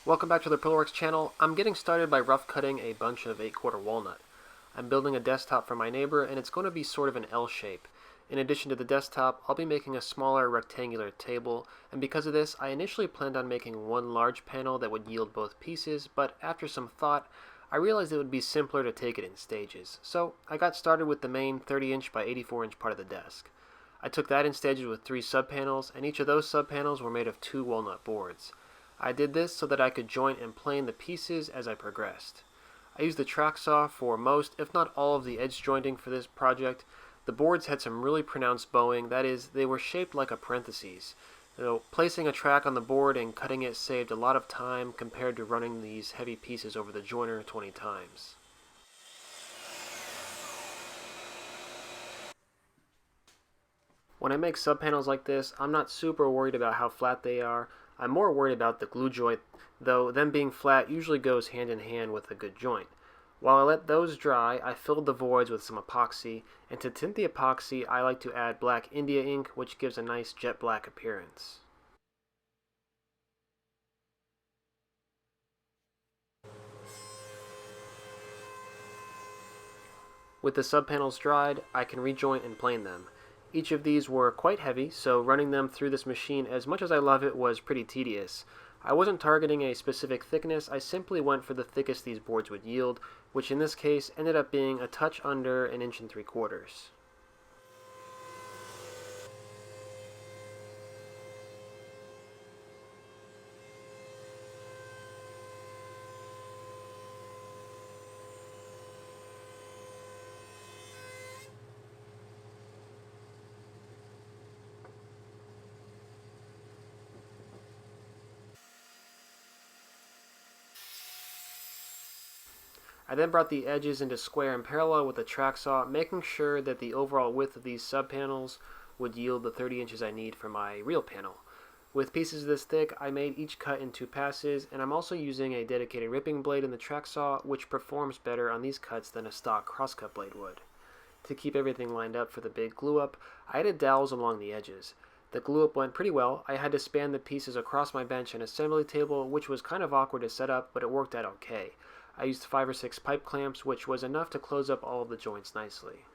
Welcome back to the Pillarworks channel. I'm getting started by rough cutting a bunch of 8/4 walnut. I'm building a desktop for my neighbor and it's going to be sort of an L shape. In addition to the desktop, I'll be making a smaller rectangular table, and because of this, I initially planned on making one large panel that would yield both pieces, but after some thought, I realized it would be simpler to take it in stages. So I got started with the main 30-inch by 84-inch part of the desk. I took that in stages with 3 subpanels, and each of those subpanels were made of 2 walnut boards. I did this so that I could joint and plane the pieces as I progressed. I used the track saw for most, if not all, of the edge jointing for this project. The boards had some really pronounced bowing, that is, they were shaped like a parenthesis. So placing a track on the board and cutting it saved a lot of time compared to running these heavy pieces over the joiner 20 times. When I make subpanels like this, I'm not super worried about how flat they are. I'm more worried about the glue joint, though them being flat usually goes hand in hand with a good joint. While I let those dry, I filled the voids with some epoxy, and to tint the epoxy, I like to add black India ink, which gives a nice jet black appearance. With the subpanels dried, I can rejoint and plane them. Each of these were quite heavy, so running them through this machine, as much as I love it, was pretty tedious. I wasn't targeting a specific thickness, I simply went for the thickest these boards would yield, which in this case ended up being a touch under 1 3/4 inches. I then brought the edges into square and parallel with a track saw, making sure that the overall width of these subpanels would yield the 30 inches I need for my real panel. With pieces this thick, I made each cut in 2 passes, and I'm also using a dedicated ripping blade in the track saw, which performs better on these cuts than a stock crosscut blade would. To keep everything lined up for the big glue up, I added dowels along the edges. The glue up went pretty well. I had to span the pieces across my bench and assembly table, which was kind of awkward to set up, but it worked out okay. I used 5 or 6 pipe clamps, which was enough to close up all of the joints nicely.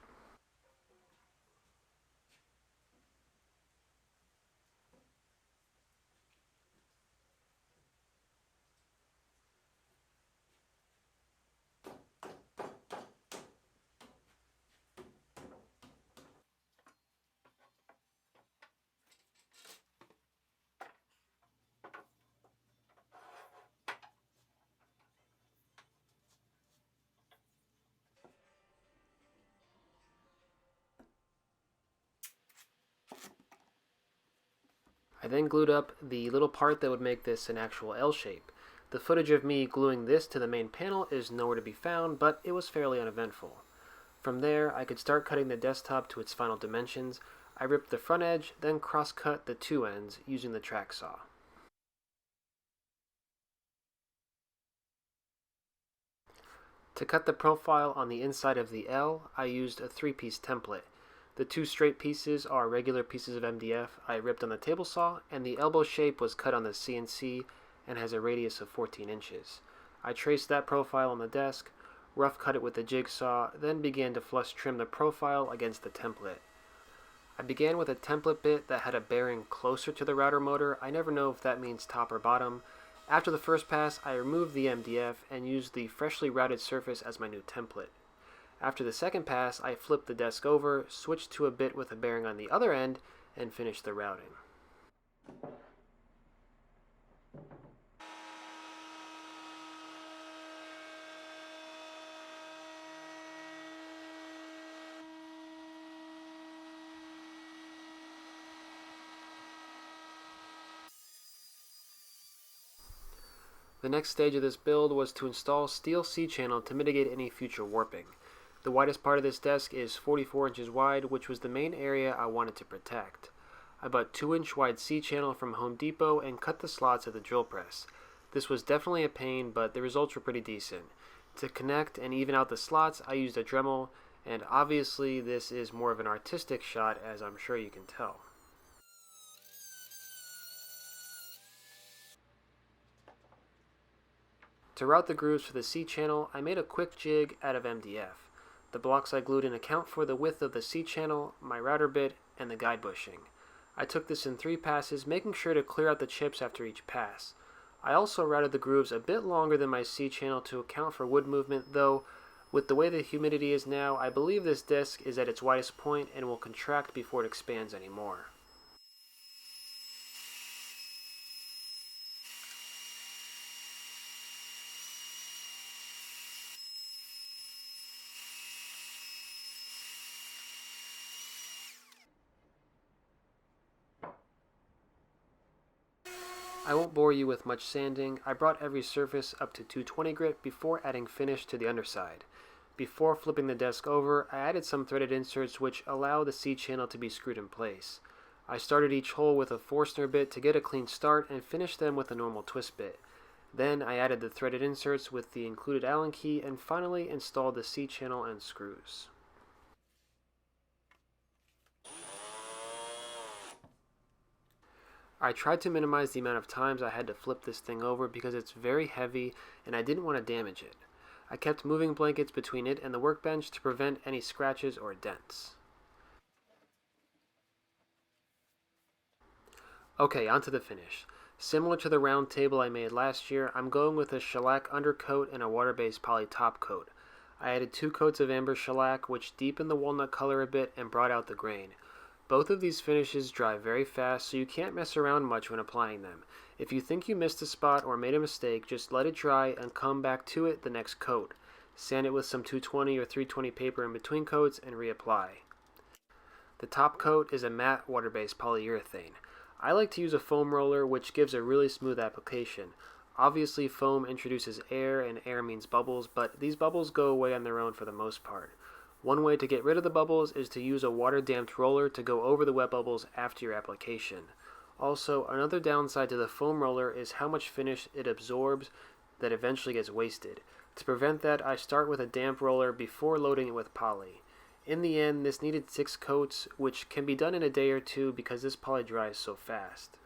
I then glued up the little part that would make this an actual L shape. The footage of me gluing this to the main panel is nowhere to be found, but it was fairly uneventful. From there, I could start cutting the desktop to its final dimensions. I ripped the front edge, then cross-cut the 2 ends using the track saw. To cut the profile on the inside of the L, I used a 3-piece template. The 2 straight pieces are regular pieces of MDF I ripped on the table saw, and the elbow shape was cut on the CNC and has a radius of 14 inches. I traced that profile on the desk, rough cut it with the jigsaw, then began to flush trim the profile against the template. I began with a template bit that had a bearing closer to the router motor. I never know if that means top or bottom. After the first pass, I removed the MDF and used the freshly routed surface as my new template. After the second pass, I flipped the desk over, switched to a bit with a bearing on the other end, and finished the routing. The next stage of this build was to install steel C-channel to mitigate any future warping. The widest part of this desk is 44 inches wide, which was the main area I wanted to protect. I bought 2-inch wide C-channel from Home Depot and cut the slots at the drill press. This was definitely a pain, but the results were pretty decent. To connect and even out the slots, I used a Dremel, and obviously this is more of an artistic shot, as I'm sure you can tell. To route the grooves for the C-channel, I made a quick jig out of MDF. The blocks I glued in account for the width of the C-channel, my router bit, and the guide bushing. I took this in 3 passes, making sure to clear out the chips after each pass. I also routed the grooves a bit longer than my C-channel to account for wood movement, though with the way the humidity is now, I believe this desk is at its widest point and will contract before it expands anymore. I won't bore you with much sanding. I brought every surface up to 220 grit before adding finish to the underside. Before flipping the desk over, I added some threaded inserts which allow the C-channel to be screwed in place. I started each hole with a Forstner bit to get a clean start and finished them with a normal twist bit. Then I added the threaded inserts with the included Allen key and finally installed the C-channel and screws. I tried to minimize the amount of times I had to flip this thing over because it's very heavy and I didn't want to damage it. I kept moving blankets between it and the workbench to prevent any scratches or dents. Okay, on to the finish. Similar to the round table I made last year, I'm going with a shellac undercoat and a water-based poly top coat. I added 2 coats of amber shellac, which deepened the walnut color a bit and brought out the grain. Both of these finishes dry very fast, so you can't mess around much when applying them. If you think you missed a spot or made a mistake, just let it dry and come back to it the next coat. Sand it with some 220 or 320 paper in between coats and reapply. The top coat is a matte water-based polyurethane. I like to use a foam roller, which gives a really smooth application. Obviously, foam introduces air and air means bubbles, but these bubbles go away on their own for the most part. One way to get rid of the bubbles is to use a water-damped roller to go over the wet bubbles after your application. Also, another downside to the foam roller is how much finish it absorbs that eventually gets wasted. To prevent that, I start with a damp roller before loading it with poly. In the end, this needed 6 coats, which can be done in a day or 2 because this poly dries so fast.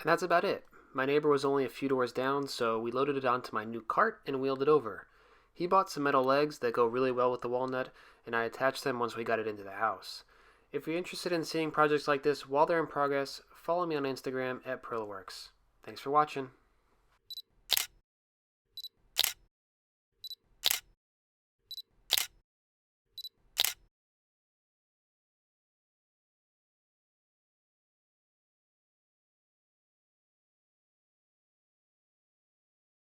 And that's about it. My neighbor was only a few doors down, so we loaded it onto my new cart and wheeled it over. He bought some metal legs that go really well with the walnut, and I attached them once we got it into the house. If you're interested in seeing projects like this while they're in progress, follow me on Instagram at PerlWorks. Thanks for watching.